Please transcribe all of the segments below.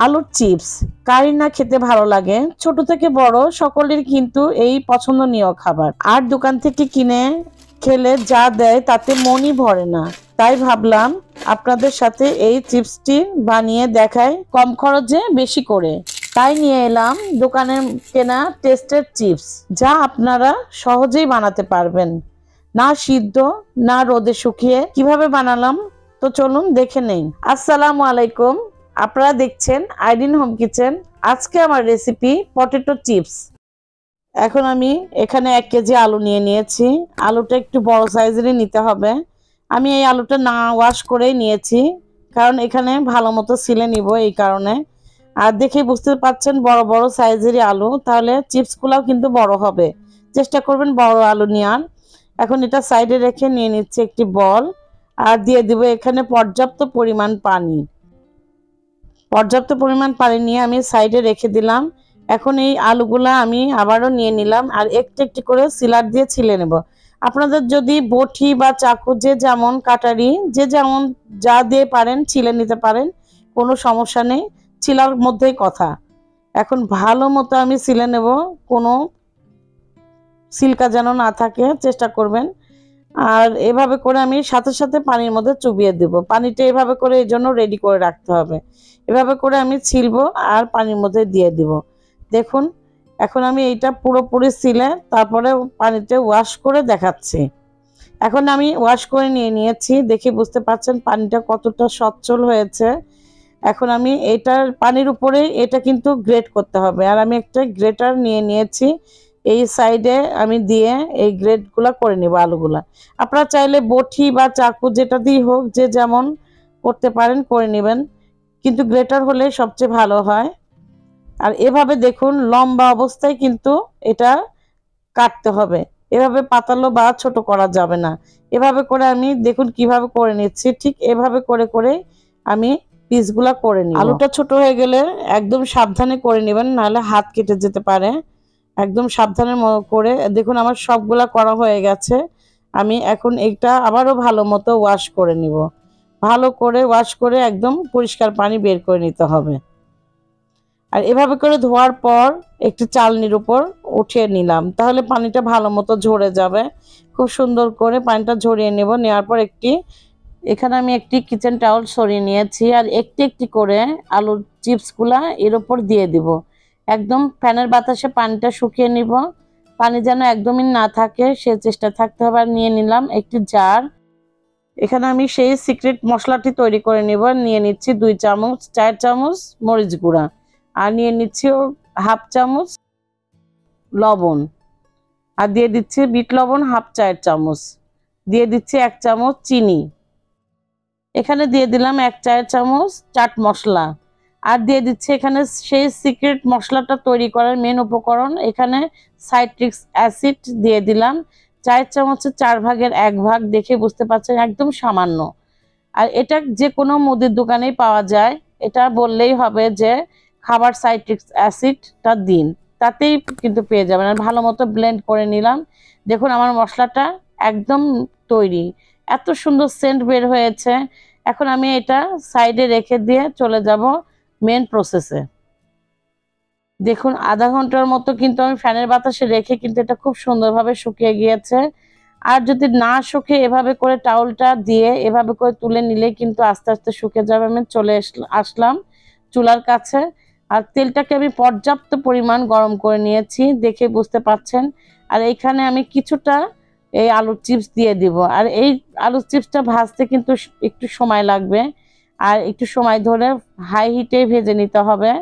আলুর চিপস কারি না খেতে ভালো লাগে, ছোট থেকে বড় সকলের কিন্তু এই পছন্দনীয় খাবার। আর দোকান থেকে কিনে খেলে যা দেয় তাতে মনই ভরে না। তাই ভাবলাম আপনাদের সাথে এই চিপসটি বানিয়ে দেখাই কম খরচে বেশি করে। তাই নিয়ে এলাম দোকানের কেনা টেস্টের চিপস, যা আপনারা সহজেই বানাতে পারবেন। না সিদ্ধ না রোদে শুকিয়ে। কিভাবে বানালাম তো চলুন দেখে নেই। আসসালামু আলাইকুম, আপনারা দেখছেন আইডিন হোম কিচেন। আজকে আমার রেসিপি পটেটো চিপস। এখন আমি এখানে 1 কেজি আলু নিয়ে নিয়েছি। আলুটা একটু বড় সাইজেরই নিতে হবে। আমি এই আলুটা না ওয়াশ করেই নিয়েছি, কারণ এখানে ভালো মতো ছিলে নিব এই কারণে। আর দেখে বুঝতে পারছেন বড় বড় সাইজেরই আলু, তাহলে চিপসগুলোও কিন্তু বড় হবে। চেষ্টা করবেন বড় আলু নেওয়ার। এখন এটা সাইডে রেখে নিয়ে নিচ্ছি একটি বল, আর দিয়ে দিব এখানে পর্যাপ্ত পরিমাণ পানি। পর্যাপ্ত পরিমাণ পানি নিয়ে আমি সাইডে রেখে দিলাম। এখন এই আলুগুলা আমি আবারও নিয়ে নিলাম, আর একটু একটু করে সিলার দিয়ে ছিলে নেব। আপনাদের যদি বটি বা চাকু, যে যেমন কাটারি, যে যেমন যা দিয়ে পারেন ছিলে নিতে পারেন, কোনো সমস্যা নেই, ছিলার মধ্যেই কথা। এখন ভালো মতো আমি ছিলে নেব, কোনো সিল্কা যেন না থাকে চেষ্টা করবেন। আর এভাবে করে আমি সাথে সাথে পানির মধ্যে চুবিয়ে দেব। পানিটা এভাবে করে এই জন্য রেডি করে রাখতে হবে। এভাবে করে আমি ছিলবো আর পানির মধ্যে দিয়ে দিব। দেখুন এখন আমি এইটা পুরোপুরি ছিলে তারপরে পানিতে ওয়াশ করে দেখাচ্ছি। এখন আমি ওয়াশ করে নিয়েছি, দেখে বুঝতে পারছেন পানিটা কতটা সচ্ছল হয়েছে। এখন আমি এটার পানির উপরে এটা কিন্তু গ্রেট করতে হবে, আর আমি একটা গ্রেটার নিয়ে নিয়েছি। এই সাইডে আমি দিয়ে এই গ্রেটগুলো করে নেব আলুগুলা। আপনারা চাইলে বটি বা চাকু যেটা দিয়ে হোক, যে যেমন করতে পারেন করে নেবেন, কিন্তু গ্রেটার হলে সবচেয়ে ভালো হয়। আর এভাবে দেখুন লম্বা অবস্থায় কিন্তু এটা কাটতে হবে, এভাবে পাতালো বা ছোট করা যাবে না। এভাবে করে আমি দেখুন কিভাবে করে নিচ্ছি, ঠিক এভাবে করে করে আমি পিসগুলা করে নিব। আলুটা ছোট হয়ে গেলে একদম সাবধানে করে নেবেন, নাহলে হাত কেটে যেতে পারে। একদম সাবধানে করে দেখুন আমার সবগুলা করা হয়ে গেছে। আমি এখন এইটা আবারও ভালো মতো ওয়াশ করে নিব। ভালো করে ওয়াশ করে একদম পরিষ্কার পানি বের করে নিতে হবে। আর এভাবে করে ধোয়ার পর একটি চালনির উপর উঠিয়ে নিলাম, তাহলে পানিটা ভালো মতো ঝরে যাবে। খুব সুন্দর করে পানিটা ঝরিয়ে নেব। নেওয়ার পর এখানে আমি একটি কিচেন টাওয়াল সরিয়ে নিয়েছি, আর একটি একটি করে আলুর চিপসগুলা এর উপর দিয়ে দিব। একদম ফ্যানের বাতাসে পানিটা শুকিয়ে নিব, পানি যেন একদমই না থাকে সে চেষ্টা থাকতে হবে। আর নিয়ে নিলাম একটি জার। এখানে আমি সেই সিক্রেট মশলাটি তৈরি করে নিব। নিয়ে নিচ্ছি 2 চামচ 4 চামচ মরিচ গুঁড়া, আর নিয়ে নিচ্ছি 1/2 চামচ লবণ, আর দিয়ে দিচ্ছি বিট লবণ 1/2 চামচ, দিয়ে দিচ্ছি 1 চামচ চিনি। এখানে দিয়ে দিলাম 1 চামচ চাট মশলা, আর দিয়ে দিচ্ছি এখানে সেই সিক্রেট মশলাটা তৈরি করার মেন উপকরণ, এখানে সাইট্রিক অ্যাসিড দিয়ে দিলাম 4 চামচের 4 ভাগের 1 ভাগ। দেখে বুঝতে পারছেন একদম সামান্য। আর এটা যে কোনো মুদির দোকানেই পাওয়া যায়, এটা বললেই হবে যে খাবার সাইট্রিক অ্যাসিডটা দিন, তাতেই কিন্তু পেয়ে যাবেন। আর ভালো মতো ব্লেন্ড করে নিলাম। দেখুন আমার মশলাটা একদম তৈরি, এত সুন্দর সেন্ট বের হয়েছে। এখন আমি এটা সাইডে রেখে দিয়ে চলে যাব মেন প্রসেসে। দেখুন আধা ঘন্টার মতো কিন্তু আমি ফ্যানের বাতাসে রেখে কিন্তু এটা খুব সুন্দরভাবে শুকিয়ে গিয়েছে। আর যদি না শুকে এভাবে করে টাওয়ালটা দিয়ে এভাবে করে তুলে নিলে কিন্তু আস্তে আস্তে শুকে যাবে। আমি চলে আসলাম চুলার কাছে, আর তেলটাকে আমি পর্যাপ্ত পরিমাণ গরম করে নিয়েছি, দেখে বুঝতে পাচ্ছেন। আর এইখানে আমি কিছুটা এই আলুর চিপস দিয়ে দিব। আর এই আলুর চিপসটা ভাজতে কিন্তু একটু সময় লাগবে, আর একটু সময় ধরে হাই হিটে ভেজে নিতে হবে।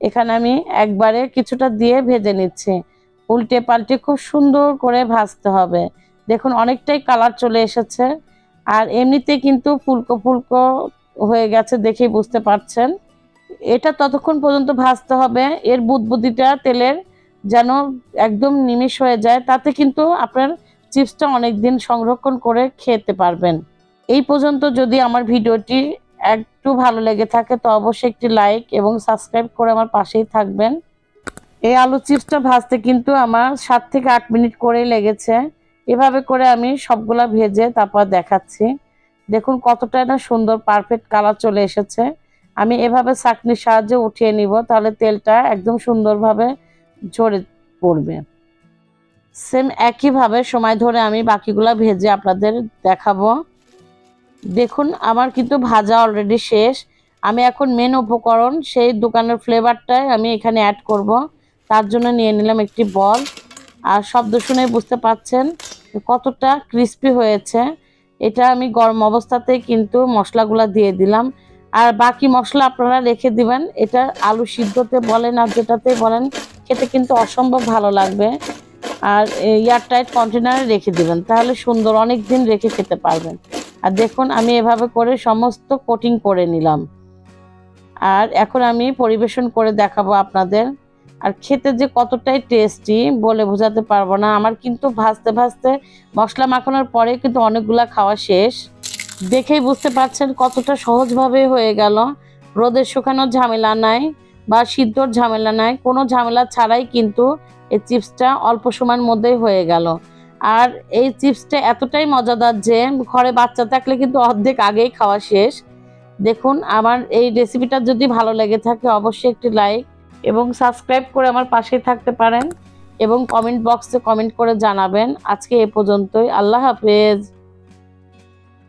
এখানে আমি একবারে কিছুটা দিয়ে ভেজে নিচ্ছি, উল্টে পাল্টে খুব সুন্দর করে ভাজতে হবে। দেখুন অনেকটাই কালার চলে এসেছে, আর এমনিতে কিন্তু ফুলকো ফুলকো হয়ে গেছে, দেখেই বুঝতে পারছেন। এটা ততক্ষণ পর্যন্ত ভাজতে হবে এর বুদবুদিটা তেলের যেন একদম নিমেষ হয়ে যায়, তাতে কিন্তু আপনার চিপসটা অনেক দিন সংরক্ষণ করে খেতে পারবেন। এই পর্যন্ত যদি আমার ভিডিওটি একটু ভালো লেগে থাকে তো অবশ্যই একটি লাইক এবং সাবস্ক্রাইব করে আমার পাশেই থাকবেন। এই আলু চিপসটা ভাজতে কিন্তু আমার 7 থেকে 8 মিনিট করেই লেগেছে। এভাবে করে আমি সবগুলা ভেজে তারপর দেখাচ্ছি। দেখুন কতটা না সুন্দর পারফেক্ট কালার চলে এসেছে। আমি এভাবে ছাঁকনির সাহায্যে উঠিয়ে নিব, তাহলে তেলটা একদম সুন্দরভাবে ঝরে পড়বে। সেম একইভাবে সময় ধরে আমি বাকিগুলা ভেজে আপনাদের দেখাবো। দেখুন আমার কিন্তু ভাজা অলরেডি শেষ। আমি এখন মেন উপকরণ সেই দোকানের ফ্লেভারটাই আমি এখানে অ্যাড করব। তার জন্য নিয়ে নিলাম একটি বল। আর শব্দ শুনে বুঝতে পাচ্ছেন কতটা ক্রিস্পি হয়েছে। এটা আমি গরম অবস্থাতেই কিন্তু মশলাগুলো দিয়ে দিলাম। আর বাকি মশলা আপনারা রেখে দিবেন। এটা আলু সিদ্ধতে বলেন আর যেটাতেই বলেন, খেতে কিন্তু অসম্ভব ভালো লাগবে। আর এয়ারটাইট কন্টেনারে রেখে দিবেন, তাহলে সুন্দর অনেক দিন রেখে খেতে পারবেন। আর দেখুন আমি এভাবে করে সমস্ত কোটিং করে নিলাম। আর এখন আমি পরিবেশন করে দেখাবো আপনাদের। আর খেতে যে কতটাই টেস্টি বলে বোঝাতে পারবো না। আমার কিন্তু ভাজতে ভাজতে মশলা মাখানোর পরে কিন্তু অনেকগুলা খাওয়া শেষ। দেখেই বুঝতে পারছেন কতটা সহজভাবে হয়ে গেল। রোদের শুকানোর ঝামেলা নাই বা সিদ্ধর ঝামেলা নাই, কোনো ঝামেলা ছাড়াই কিন্তু এই চিপসটা অল্প সময়ের মধ্যেই হয়ে গেল। আর এই চিপসটা এতটাই মজাদার যে ঘরে বাচ্চা থাকলে কিন্তু অর্ধেক আগেই খাওয়া শেষ। দেখুন আমার এই রেসিপিটা যদি ভালো লেগে থাকে অবশ্যই একটি লাইক এবং সাবস্ক্রাইব করে আমার পাশেই থাকতে পারেন এবং কমেন্ট বক্সে কমেন্ট করে জানাবেন। আজকে এ পর্যন্তই। আল্লাহ হাফেজ।